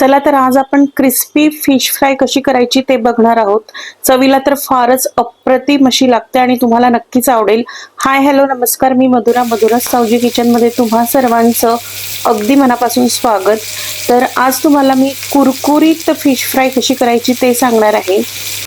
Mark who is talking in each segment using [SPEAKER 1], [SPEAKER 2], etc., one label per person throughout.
[SPEAKER 1] चला तर आज आपण क्रिस्पी फिश फ्राय कशी करायची ते बघणार आहोत। चवीला तर फारच अप्रतिम अशी लागते आणि तुम्हाला नक्कीच आवडेल। हाय हॅलो नमस्कार, मी मधुरा सावजी किचन मध्ये तुम्हा सर्वांचं अगदी मनापासून स्वागत। तर आज तुम्हाला मी कुरकुरीत फिश फ्राय कशी करायची ते सांगणार आहे।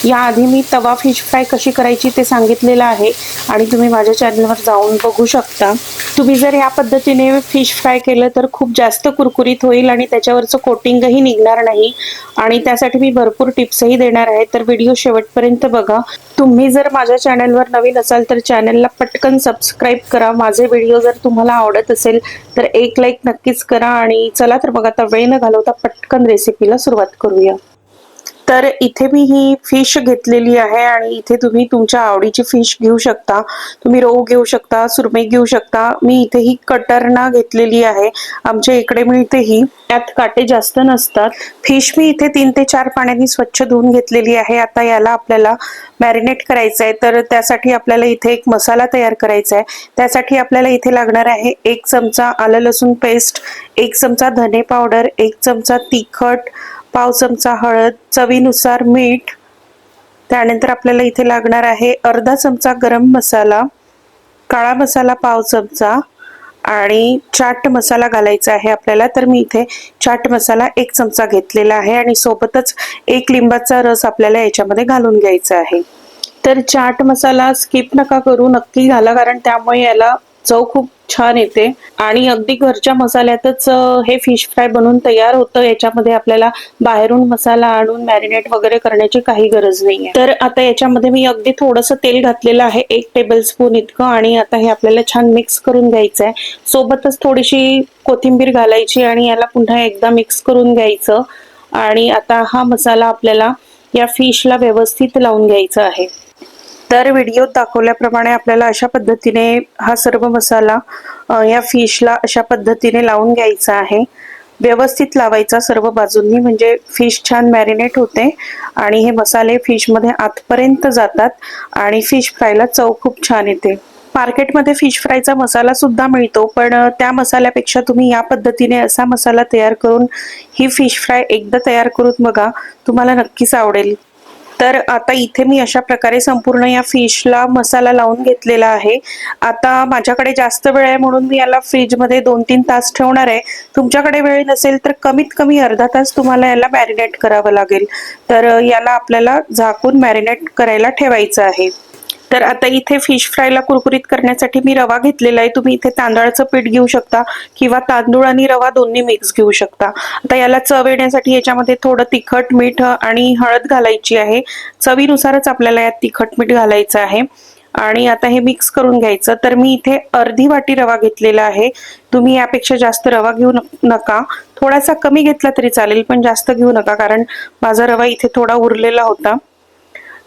[SPEAKER 1] याआधी मी तवा फिश फ्राय कशी करायची ते सांगितलेलं आहे आणि तुम्ही माझ्या चॅनलवर जाऊन बघू शकता। तुम्ही जर या पद्धतीने फिश फ्राय केलं तर खूप जास्त कुरकुरीत होईल आणि त्याच्यावरचं कोटिंगही निघणार नाही आणि त्यासाठी मी भरपूर टिप्सही देणार आहे। तर व्हिडिओ शेवटपर्यंत बघा। तुम्ही जर माझ्या चॅनलवर नवीन असाल तर चॅनलला पटकन सबस्क्राइब करा। माझे व्हिडिओ जर तुम्हाला आवडत असेल तर एक लाईक नक्कीच करा आणि चला तर बघा, आता वेळ न घालवता पटकन रेसिपीला सुरुवात करूया। तर इथे मी ही फिश घेतलेली आहे आणि इथे तुम्ही तुमच्या आवडीची फिश घेऊ शकता। तुम्ही रोहू घेऊ शकता, सुरमई घेऊ शकता। मी इथे ही कटरना घेतलेली आहे, आमच्या इकडे मिळते ही, त्यात काटे जास्त नसतात। फिश मी इथे 3 ते 4 पाण्याने स्वच्छ धुवून घेतलेली आहे। आता याला आपल्याला मॅरिनेट करायचं आहे, तर त्यासाठी आपल्याला इथे एक मसाला तयार करायचा आहे। त्यासाठी आपल्याला इथे लागणार आहे 1 चमचा आलं लसूण पेस्ट, 1 चमचा धने पावडर, 1 चमचा तिखट, पाव चमचा हळद, चवीनुसार मीठ। त्यानंतर आपल्याला इथे लागणार आहे अर्धा चमचा गरम मसाला, काळा मसाला पाव चमचा आणि चाट मसाला घालायचा आहे आपल्याला। तर मी इथे चाट मसाला 1 चमचा घेतलेला आहे आणि सोबतच 1 लिंबाचा रस आपल्याला याच्यामध्ये घालून घ्यायचा आहे। तर चाट मसाला स्किप नका करू, नक्की घाला, कारण त्यामुळे याला चव खूप छान येते आणि अगदी घरच्या मसाल्यातच हे फिश फ्राय बनवून तयार होतं। याच्यामध्ये आपल्याला बाहेरून मसाला आणून मॅरिनेट वगैरे करण्याची काही गरज नाहीये। तर आता याच्यामध्ये मी अगदी थोडंसं तेल घातलेलं आहे, 1 टेबलस्पून इतकं, आणि आता हे आपल्याला छान मिक्स करून घ्यायचं आहे। सोबतच थोडीशी कोथिंबीर घालायची आणि याला पुन्हा एकदा मिक्स करून घ्यायचं आणि आता हा मसाला आपल्याला या फिशला व्यवस्थित लावून घ्यायचा आहे। तर व्हिडिओत दाखवल्याप्रमाणे आपल्याला अशा पद्धतीने हा सर्व मसाला या फिशला अशा पद्धतीने लावून घ्यायचा आहे। व्यवस्थित लावायचा सर्व बाजूंनी, म्हणजे फिश छान मॅरिनेट होते आणि हे मसाले फिश मध्ये आतपर्यंत जातात आणि फिश फ्रायला चव खूप छान येते। मार्केटमध्ये फिश फ्रायचा मसाला सुद्धा मिळतो, पण त्या मसाल्यापेक्षा तुम्ही या पद्धतीने असा मसाला तयार करून ही फिश फ्राय एकदा तयार करून बघा, तुम्हाला नक्कीच आवडेल। तर आता इथे मी अशा प्रकारे संपूर्ण या फिशला मसाला लावून घेतलेला आहे। आता माझ्याकडे जास्त वेळ आहे म्हणून मी याला फ्रीज मध्ये 2-3 तास ठेवणार आहे। तुमच्याकडे वेळ नसेल तर कमीत कमी अर्धा तास तुम्हाला याला मॅरिनेट करावं लागेल। तर याला आपल्याला झाकून मॅरिनेट करायला ठेवायचं आहे। तर आता इथे फिश फ्रायला कुरकुरीत करण्यासाठी मी रवा घेतलेला आहे। तुम्ही इथे तांदळाचं पीठ घेऊ शकता किंवा तांदूळ आणि रवा दोन्ही मिक्स घेऊ शकता। आता याला चव येण्यासाठी याच्यामध्ये थोडं तिखट, मीठ आणि हळद घालायची आहे। चवीनुसारच आपल्याला यात तिखट मीठ घालायचं आहे आणि आता हे मिक्स करून घ्यायचं। तर मी इथे अर्धी वाटी रवा घेतलेला आहे। तुम्ही यापेक्षा जास्त रवा घेऊ नका, थोडासा कमी घेतला तरी चालेल, पण जास्त घेऊ नका, कारण माझा रवा इथे थोडा उरलेला होता।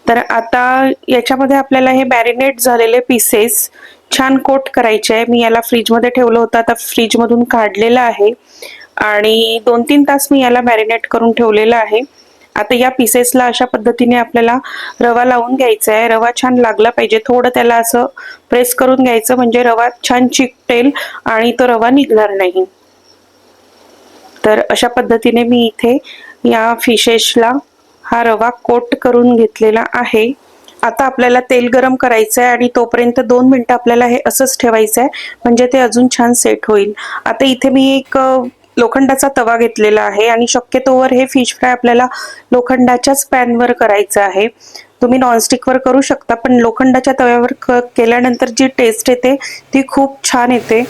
[SPEAKER 1] तर आता याच्यामध्ये आपल्याला हे मॅरिनेट झालेले पीसेस छान कोट करायचे आहे। मी याला फ्रीज मध्ये ठेवलं होतं, आता फ्रीज मधून काढलेलं आहे आणि 2-3 तास मी याला मॅरिनेट करून ठेवलेलं आहे। आता या पीसेसला अशा पद्धतीने आपल्याला रवा लावून घ्यायचा आहे। रवा छान लागला पाहिजे, थोडं त्याला असं प्रेस करून घ्यायचं, म्हणजे रवा छान चिकटेल आणि तो रवा निघणार नाही। तर अशा पद्धतीने मी इथे या फिशेसला हा रवा कोट करून घेतलेला आहे। आता आपल्याला तेल गरम करायचं आहे आणि तोपर्यंत 2 मिनिटं आपल्याला हे असंच ठेवायचं आहे, म्हणजे ते अजून छान सेट होईल। आता इथे मी एक लोखंडाचा तवा घेतलेला आहे आणि शक्यतोवर हे फिश फ्राय आपल्याला लोखंडाच्याच पॅनवर करायचं आहे। तुम्ही नॉनस्टिक वर करू शकता, पण लोखंडाच्या तव्यावर केल्यानंतर जी टेस्ट येते ती खूप छान येते।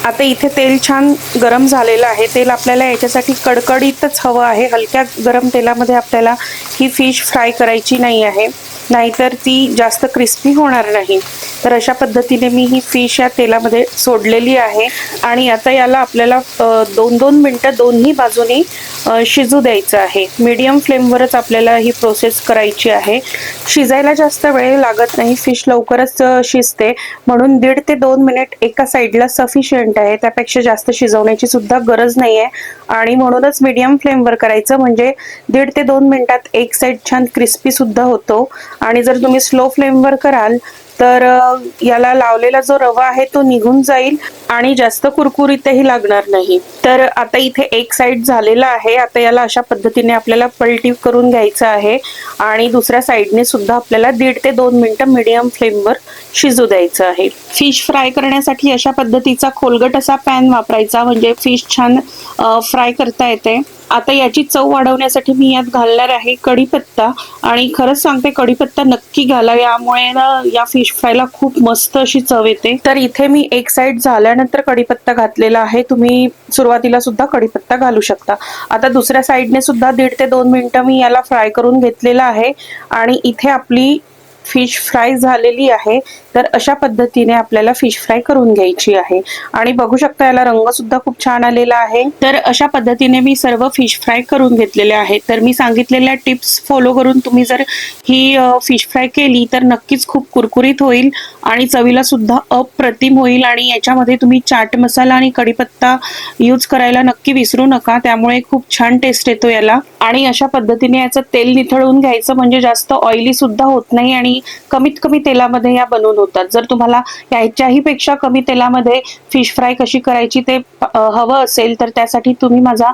[SPEAKER 1] आता इथे तेल छान गरम झालेलं आहे। तेल आपल्याला याच्यासाठी कडकडीतच हवं आहे, हलक्या गरम तेलामध्ये आपल्याला ही फिश फ्राय करायची नाही आहे, नाहीतर ती जास्त क्रिस्पी होणार नाही। तर अशा पद्धतीने मी ही फिश या तेलामध्ये सोडलेली आहे आणि आता याला आपल्याला 2-2 मिनिटं दोन्ही बाजूनी शिजू द्यायचं आहे। मीडियम फ्लेमवरच आपल्याला ही प्रोसेस करायची आहे। शिजायला जास्त वेळ लागत नाही, फिश लवकरच शिजते, म्हणून 1.5 ते 2 मिनिट एका साईडला सफिशियंट आहे, त्यापेक्षा जास्त शिजवण्याची सुद्धा गरज नाहीये आणि म्हणूनच मीडियम फ्लेमवर करायचं, म्हणजे 1.5 ते 2 मिनिटात एक साईड छान क्रिस्पी सुद्धा होतो। आणि जर तुम्ही स्लो फ्लेमवर कराल तर याला लावलेला जो रवा आहे तो निघून जाईल आणि जास्त कुरकुरीतही लागणार नाही। तर आता इथे एक साइड झालेला आहे। आता याला अशा पद्धतीने आपल्याला पलटी करून घ्यायचं आहे आणि दुसऱ्या साइडने सुद्धा आपल्याला 1.5 ते 2 मिनिटं मीडियम फ्लेमवर शिजू द्यायचं आहे। फिश फ्राय करण्यासाठी अशा पद्धतीचा खोलगट असा पॅन वापरायचा, म्हणजे फिश छान फ्राय करता येते। आता याची चव वाढवण्यासाठी मी यात घालणार आहे कढीपत्ता, आणि खरंच सांगते कढीपत्ता नक्की घाला, यामुळे ना या फिश फ्रायला खूप मस्त अशी चव येते। तर इथे मी एक साइड झाल्यानंतर कढीपत्ता घातलेला आहे, तुम्ही सुरुवातीला सुद्धा कढीपत्ता घालू शकता। आता दुसऱ्या साइडने सुद्धा 1.5 ते 2 मिनिटं मी याला फ्राय करून घेतलेला आहे आणि इथे आपली फिश फ्राय झालेली आहे। तर अशा पद्धतीने आपल्याला फिश फ्राय करून घ्यायची आहे आणि बघू शकता याला रंग सुद्धा खूप छान आलेला आहे। तर अशा पद्धतीने मी सर्व फिश फ्राय करून घेतलेले आहे। तर मी सांगितलेल्या टिप्स फॉलो करून तुम्ही जर ही फिश फ्राय केली तर नक्कीच खूप कुरकुरीत होईल आणि चवीला सुद्धा अप्रतिम होईल। आणि याच्यामध्ये तुम्ही चाट मसाला आणि कढीपत्ता यूज करायला नक्की विसरू नका, त्यामुळे खूप छान टेस्ट येतो याला। आणि अशा पद्धतीने याचं तेल निथळून घ्यायचं, म्हणजे जास्त ऑइली सुद्धा होत नाही आणि कमीत कमी तेलामध्ये या बनवून होतात। जर तुम्हाला याच्याही पेक्षा कमी तेलामध्ये फिश फ्राय कशी करायची ते हवं असेल तर त्यासाठी तुम्ही माझा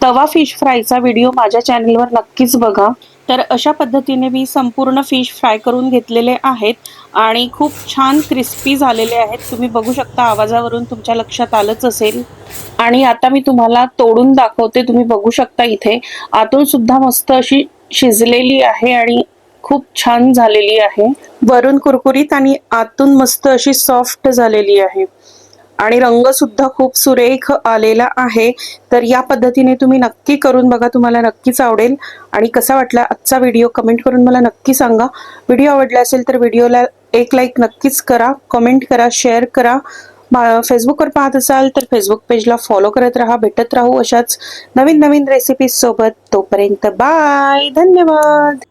[SPEAKER 1] तवा फिश फ्रायचा व्हिडिओ माझ्या चॅनलवर नक्कीच बघा। तर अशा पद्धतीने मी संपूर्ण फिश फ्राय करून घेतलेले आहेत आणि खूप छान क्रिस्पी झालेले आहेत। तुम्ही बघू शकता, आवाजावरून तुमच्या लक्षात आलंच असेल। आणि आता मी तुम्हाला तोडून दाखवते, तुम्ही बघू शकता इथे आतून सुद्धा मस्त अशी शिजलेली आहे आणि खूप छान झालेली आहे। वरून कुरकुरीत आणि आतून मस्त अशी सॉफ्ट झालेली आहे आणि रंग सुद्धा खूप सुरेख आलेला आहे। तर या पद्धतीने तुम्ही नक्की करून बघा, तुम्हाला नक्कीच आवडेल। आणि कसा वाटला आजचा व्हिडिओ कमेंट करून मला नक्की सांगा। व्हिडिओ आवडला असेल तर व्हिडिओला एक लाईक नक्कीच करा, कमेंट करा, शेअर करा। फेसबुकवर पाहत असाल तर फेसबुक पेजला फॉलो करत राहा। भेटत राहू अशाच नवीन नवीन रेसिपीज सोबत। तोपर्यंत बाय, धन्यवाद।